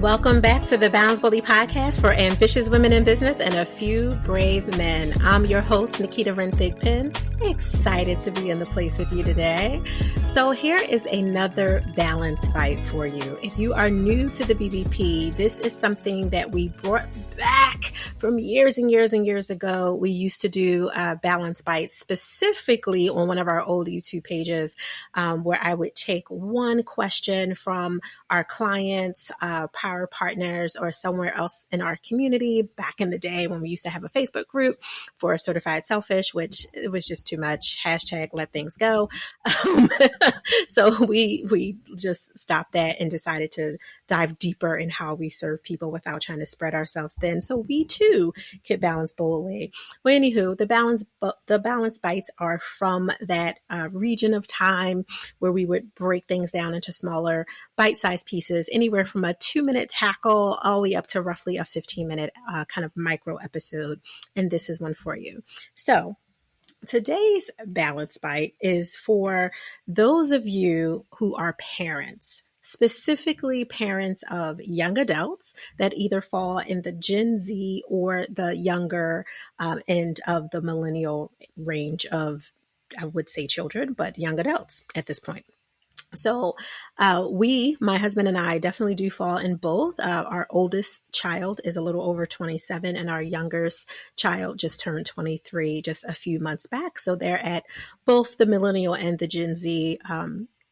Welcome back to the Bounds Bully podcast for ambitious women in business and a few brave men. I'm your host, Nikita Renthig-Penn. Excited to be in the place with you today. So here is another balance bite for you. If you are new to the BBP, this is something that we brought back from years and years and years ago. We used to do balance bites specifically on one of our old YouTube pages where I would take one question from our clients, power partners, or somewhere else in our community back in the day when we used to have a Facebook group for Certified Selfish, which it was just too much. Hashtag let things go. So we just stopped that and decided to dive deeper in how we serve people without trying to spread ourselves thin. So we too could balance boldly. Well, anywho, the balance bites are from that region of time where we would break things down into smaller bite-sized pieces, anywhere from a 2-minute tackle all the way up to roughly a 15-minute kind of micro episode. And this is one for you. So today's balance bite is for those of you who are parents, specifically parents of young adults that either fall in the Gen Z or the younger end of the millennial range of, I would say children, but young adults at this point. So my husband and I definitely do fall in both. Our oldest child is a little over 27 and our youngest child just turned 23 just a few months back. So they're at both the millennial and the Gen Z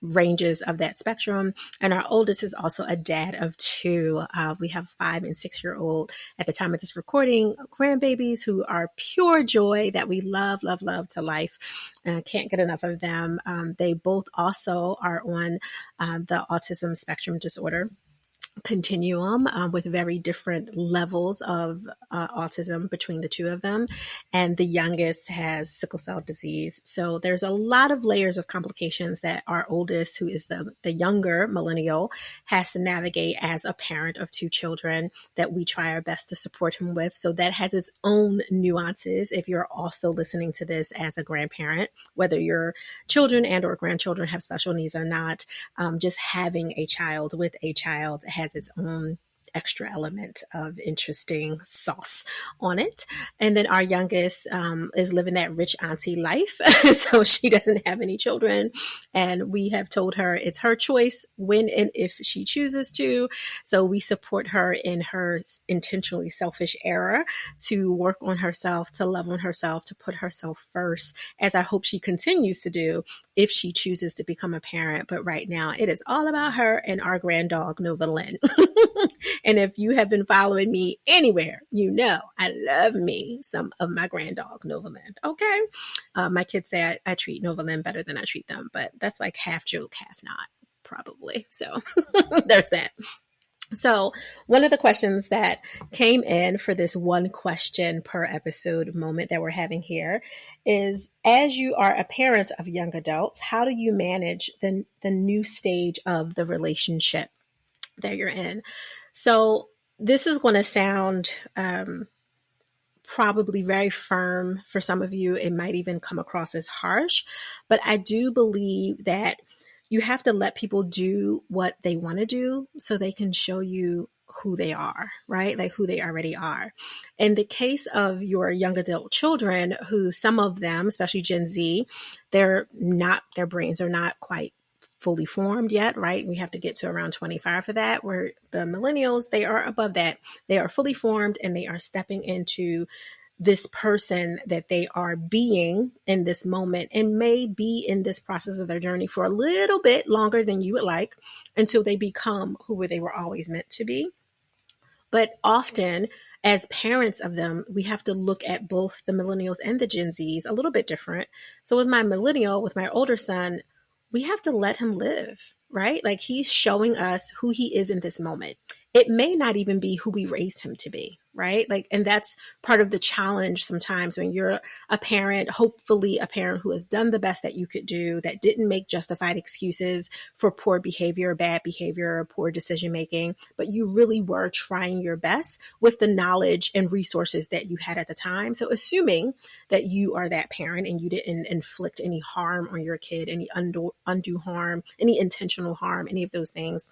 ranges of that spectrum. And our oldest is also a dad of two. We have 5 and 6-year-old at the time of this recording, grandbabies who are pure joy that we love, love, love to life. Can't get enough of them. They both also are on the autism spectrum disorder continuum with very different levels of autism between the two of them. And the youngest has sickle cell disease. So there's a lot of layers of complications that our oldest, who is the younger millennial, has to navigate as a parent of 2 children that we try our best to support him with. So that has its own nuances. If you're also listening to this as a grandparent, whether your children and or grandchildren have special needs or not, just having a child with a child has its own extra element of interesting sauce on it. And then our youngest is living that rich auntie life. So she doesn't have any children. And we have told her it's her choice when and if she chooses to. So we support her in her intentionally selfish era to work on herself, to love on herself, to put herself first, as I hope she continues to do if she chooses to become a parent. But right now it is all about her and our grand dog, Nova Lynn. And if you have been following me anywhere, you know I love me some of my grand dog, Nova Lynn. Okay. My kids say I treat Nova Lynn better than I treat them, but that's like half joke, half not, probably. So there's that. So one of the questions that came in for this one question per episode moment that we're having here is, as you are a parent of young adults, how do you manage the new stage of the relationship that you're in? So this is going to sound probably very firm for some of you. It might even come across as harsh, but I do believe that you have to let people do what they want to do so they can show you who they are, right? Like who they already are. In the case of your young adult children, who some of them, especially Gen Z, their brains are not quite fully formed yet, right? We have to get to around 25 for that, where the millennials, they are above that. They are fully formed and they are stepping into this person that they are being in this moment and may be in this process of their journey for a little bit longer than you would like until they become who they were always meant to be. But often, as parents of them, we have to look at both the millennials and the Gen Zs a little bit different. So with my millennial, with my older son, we have to let him live, right? Like he's showing us who he is in this moment. It may not even be who we raised him to be, right? Like, and that's part of the challenge sometimes when you're a parent, hopefully a parent who has done the best that you could do, that didn't make justified excuses for poor behavior, bad behavior, poor decision making, but you really were trying your best with the knowledge and resources that you had at the time. So assuming that you are that parent and you didn't inflict any harm on your kid, any undue harm, any intentional harm, any of those things,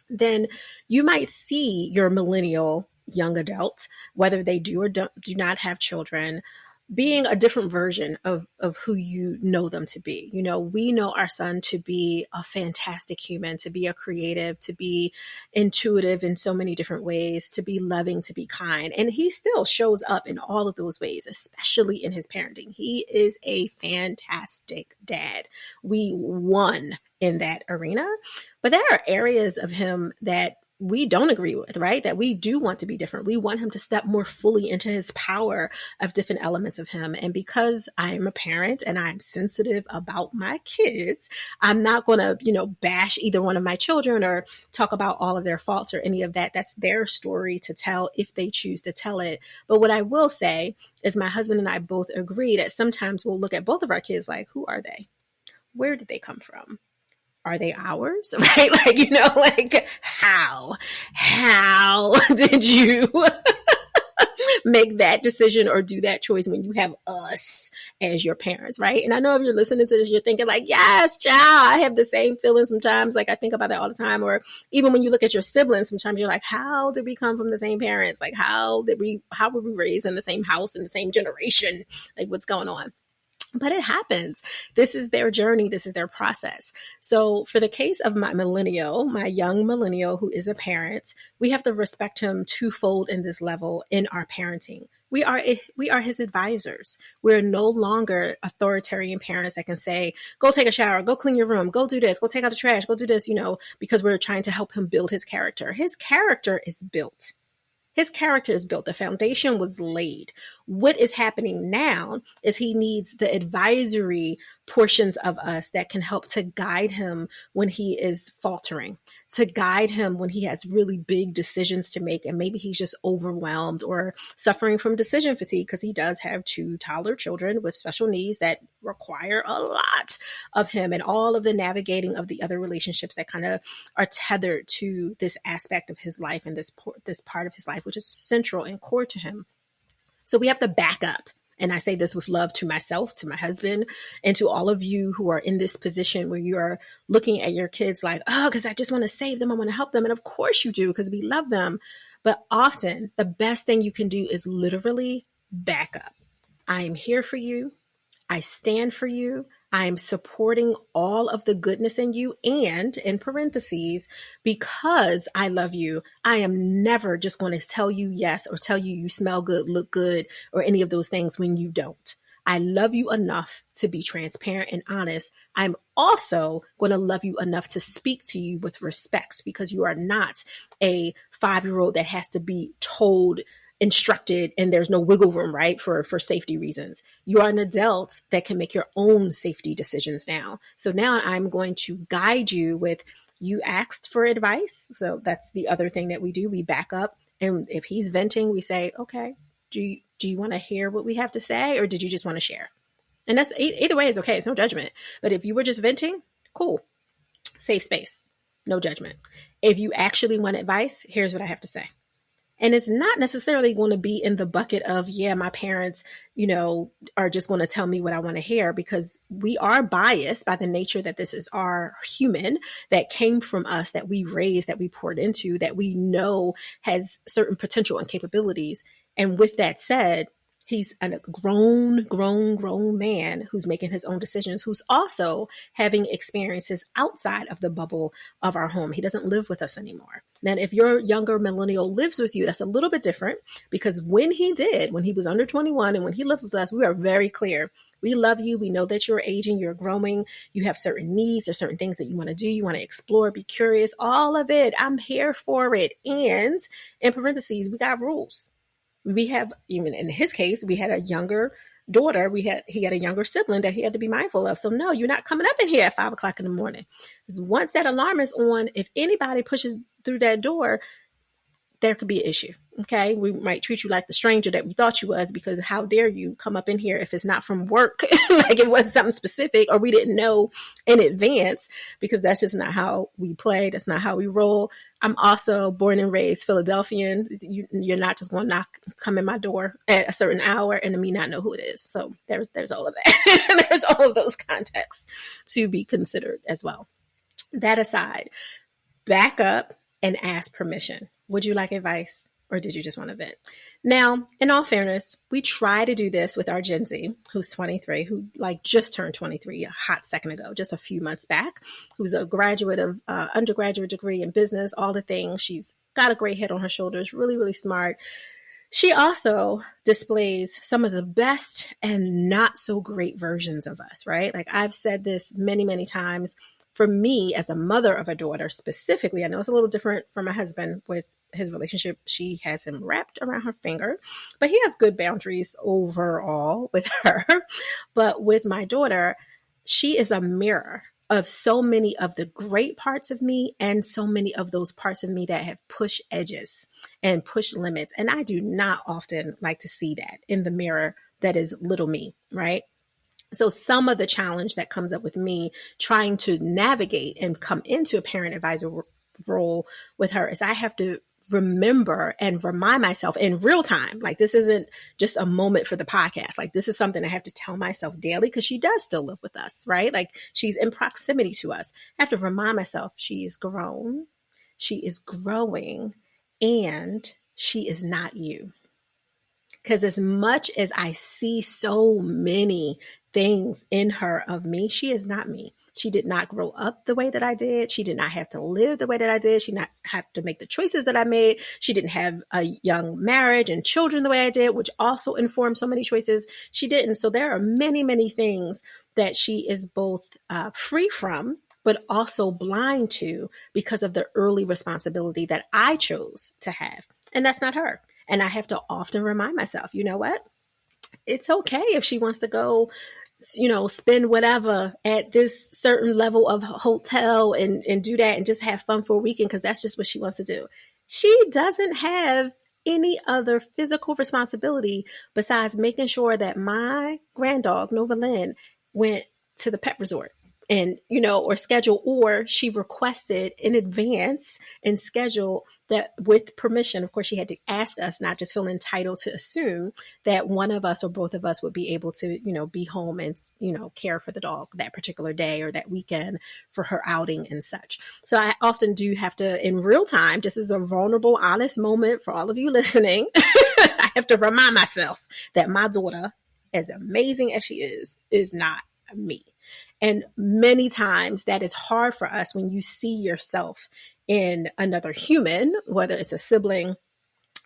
then you might see your millennial young adult, whether they do or do not have children, being a different version of who you know them to be. You know, we know our son to be a fantastic human, to be a creative, to be intuitive in so many different ways, to be loving, to be kind. And he still shows up in all of those ways, especially in his parenting. He is a fantastic dad. We won in that arena. But there are areas of him that we don't agree with, right? That we do want to be different. We want him to step more fully into his power of different elements of him. And because I'm a parent and I'm sensitive about my kids, I'm not going to, bash either one of my children or talk about all of their faults or any of that. That's their story to tell if they choose to tell it. But what I will say is my husband and I both agree that sometimes we'll look at both of our kids like, who are they? Where did they come from? Are they ours? Right? How did you make that decision or do that choice when you have us as your parents, right? And I know if you're listening to this, you're thinking like, yes, child, I have the same feeling sometimes. Like I think about that all the time. Or even when you look at your siblings, sometimes you're like, how did we come from the same parents? Like how were we raised in the same house in the same generation? Like what's going on? But it happens. This is their journey. This is their process. So for the case of my young millennial who is a parent, we have to respect him twofold in this level in our parenting. We are his advisors. We're no longer authoritarian parents that can say, go take a shower, go clean your room, go do this, go take out the trash, go do this, because we're trying to help him build his character. His character is built. His character is built. The foundation was laid. What is happening now is he needs the advisory portions of us that can help to guide him when he is faltering, to guide him when he has really big decisions to make. And maybe he's just overwhelmed or suffering from decision fatigue because he does have 2 toddler children with special needs that require a lot of him and all of the navigating of the other relationships that kind of are tethered to this aspect of his life and this part of his life, which is central and core to him. So we have to back up. And I say this with love to myself, to my husband, and to all of you who are in this position where you are looking at your kids like, oh, because I just want to save them. I want to help them. And of course you do, because we love them. But often the best thing you can do is literally back up. I am here for you. I stand for you. I'm supporting all of the goodness in you. And in parentheses, because I love you, I am never just going to tell you yes or tell you you smell good, look good, or any of those things when you don't. I love you enough to be transparent and honest. I'm also going to love you enough to speak to you with respect because you are not a 5-year-old that has to be told, instructed, and there's no wiggle room, right? For safety reasons. You are an adult that can make your own safety decisions now. So now I'm going to guide you with, you asked for advice. So that's the other thing that we do. We back up. And if he's venting, we say, okay, do you want to hear what we have to say? Or did you just want to share? And that's either way is okay. It's no judgment. But if you were just venting, cool. Safe space. No judgment. If you actually want advice, here's what I have to say. And it's not necessarily going to be in the bucket of, yeah, my parents, are just going to tell me what I want to hear, because we are biased by the nature that this is our human that came from us, that we raised, that we poured into, that we know has certain potential and capabilities. And with that said, he's a grown man who's making his own decisions, who's also having experiences outside of the bubble of our home. He doesn't live with us anymore. Now, if your younger millennial lives with you, that's a little bit different, because when he was under 21 and when he lived with us, we are very clear. We love you. We know that you're aging, you're growing, you have certain needs, there's certain things that you want to do, you want to explore, be curious, all of it. I'm here for it. And in parentheses, we got rules. We have, even in his case, we had a younger daughter. He had a younger sibling that he had to be mindful of. So no, you're not coming up in here at 5 o'clock in the morning. Because once that alarm is on, if anybody pushes through that door, there could be an issue. Okay. We might treat you like the stranger that we thought you was, because how dare you come up in here if it's not from work, like it wasn't something specific, or we didn't know in advance, because that's just not how we play. That's not how we roll. I'm also born and raised Philadelphian. You're not just going to come in my door at a certain hour and me not know who it is. So there's all of that. There's all of those contexts to be considered as well. That aside, back up. and ask permission. Would you like advice? Or did you just want to vent? Now, in all fairness, we try to do this with our Gen Z, who's 23, who like just turned 23 a hot second ago, just a few months back, who's a graduate of undergraduate degree in business, all the things. She's got a great head on her shoulders, really, really smart. She also displays some of the best and not so great versions of us, right? Like I've said this many, many times. For me, as a mother of a daughter specifically, I know it's a little different from my husband with his relationship. She has him wrapped around her finger, but he has good boundaries overall with her. But with my daughter, she is a mirror of so many of the great parts of me and so many of those parts of me that have pushed edges and pushed limits. And I do not often like to see that in the mirror that is little me, right? So some of the challenge that comes up with me trying to navigate and come into a parent advisor role with her is I have to remember and remind myself in real time. Like this isn't just a moment for the podcast. Like this is something I have to tell myself daily because she does still live with us, right? Like she's in proximity to us. I have to remind myself she is grown, she is growing, and she is not you. Because as much as I see so many things in her of me, she is not me. She did not grow up the way that I did. She did not have to live the way that I did. She did not have to make the choices that I made. She didn't have a young marriage and children the way I did, which also informed so many choices. She didn't. So there are many, many things that she is both free from, but also blind to because of the early responsibility that I chose to have. And that's not her. And I have to often remind myself, you know what? It's okay if she wants to go, spend whatever at this certain level of hotel and do that and just have fun for a weekend because that's just what she wants to do. She doesn't have any other physical responsibility besides making sure that my granddog, Nova Lynn, went to the pet resort. And, or schedule, or she requested in advance and schedule that with permission. Of course, she had to ask us, not just feel entitled to assume that one of us or both of us would be able to, be home and, care for the dog that particular day or that weekend for her outing and such. So I often do have to, in real time, just as a vulnerable, honest moment for all of you listening, I have to remind myself that my daughter, as amazing as she is not me. And many times that is hard for us when you see yourself in another human, whether it's a sibling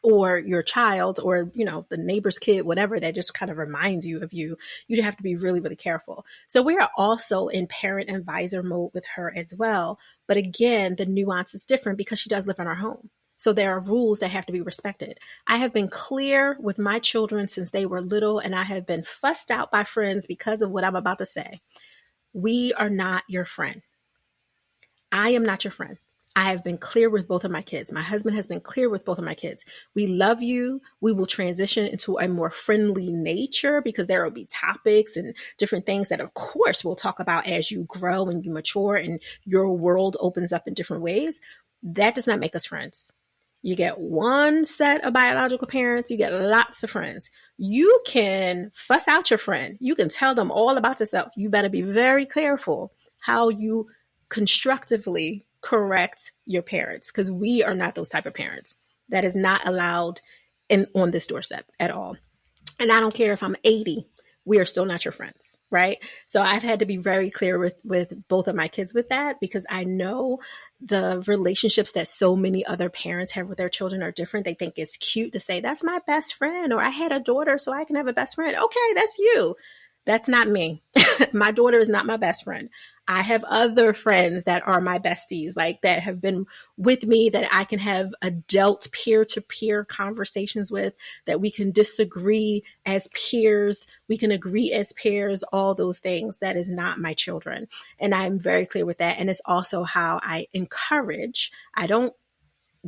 or your child or, the neighbor's kid, whatever, that just kind of reminds you of you. You have to be really, really careful. So we are also in parent advisor mode with her as well. But again, the nuance is different because she does live in our home. So there are rules that have to be respected. I have been clear with my children since they were little, and I have been fussed out by friends because of what I'm about to say. We are not your friend. I am not your friend. I have been clear with both of my kids. My husband has been clear with both of my kids. We love you. We will transition into a more friendly nature because there will be topics and different things that, of course, we'll talk about as you grow and you mature and your world opens up in different ways. That does not make us friends. You get one set of biological parents, you get lots of friends. You can fuss out your friend. You can tell them all about yourself. You better be very careful how you constructively correct your parents because we are not those type of parents. That is not allowed on this doorstep at all. And I don't care if I'm 80. We are still not your friends, right? So I've had to be very clear with both of my kids with that because I know the relationships that so many other parents have with their children are different. They think it's cute to say, that's my best friend, or I had a daughter, so I can have a best friend. Okay, that's you. That's not me. My daughter is not my best friend. I have other friends that are my besties, like that have been with me that I can have adult peer-to-peer conversations with, that we can disagree as peers, we can agree as peers, all those things. That is not my children. And I'm very clear with that. And it's also how I encourage, I don't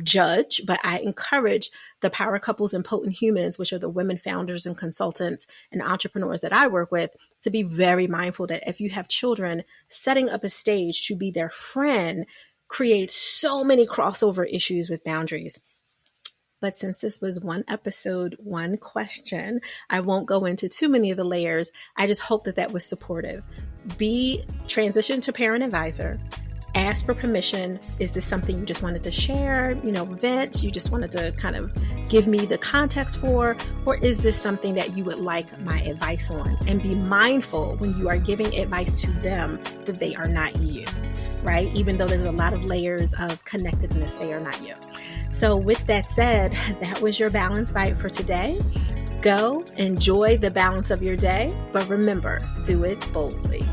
judge, but I encourage the power couples and potent humans, which are the women founders and consultants and entrepreneurs that I work with, to be very mindful that if you have children, setting up a stage to be their friend creates so many crossover issues with boundaries. But since this was one episode, one question, I won't go into too many of the layers. I just hope that was supportive. Transition to parent advisor. ask for permission. Is this something you just wanted to share, vent? You just wanted to kind of give me the context for, or is this something that you would like my advice on? And be mindful when you are giving advice to them that they are not you, right? Even though there's a lot of layers of connectedness, they are not you. So with that said, that was your balance bite for today. Go enjoy the balance of your day, but remember, do it boldly.